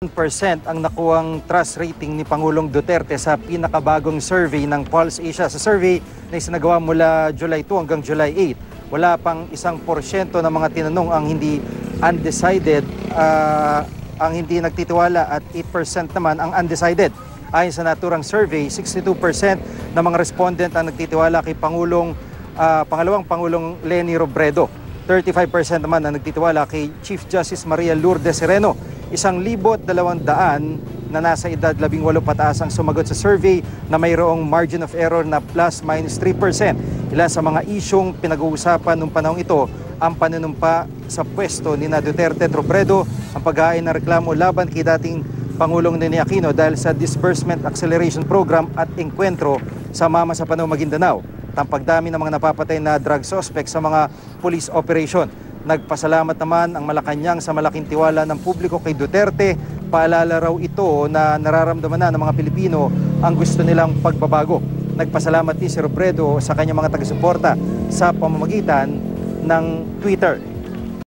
percent ang nakuwang trust rating ni Pangulong Duterte sa pinakabagong survey ng Pulse Asia. Sa survey na isinagawa mula July 2 hanggang July 8, wala pang 1% ng mga tinanong ang hindi undecided, ang hindi nagtitiwala, at 8% naman ang undecided. Ayon sa naturang survey, 62% ng mga respondent ang nagtitiwala kay pangalawang Pangulong Leni Robredo. 35% naman ang nagtitiwala kay Chief Justice Maria Lourdes Sereno. 1,200 na nasa edad 18 pataas ang sumagot sa survey na mayroong margin of error na ±3%. Ilan sa mga isyong pinag-uusapan noong panahong ito ang panunumpa sa pwesto ni Duterte at Robredo, ang pag-hain ng reklamo laban kay dating Pangulong Ninoy Aquino dahil sa Disbursement Acceleration Program at engkwentro sa Mama sa Panao, Maguindanao, ang pagdami ng mga napapatay na drug suspect sa mga police operation. Nagpasalamat naman ang Malacanang sa malaking tiwala ng publiko kay Duterte. Paalala raw ito na nararamdaman na ng mga Pilipino ang gusto nilang pagbabago. Nagpasalamat din si Robredo sa kanyang mga taga-suporta sa pamamagitan ng Twitter.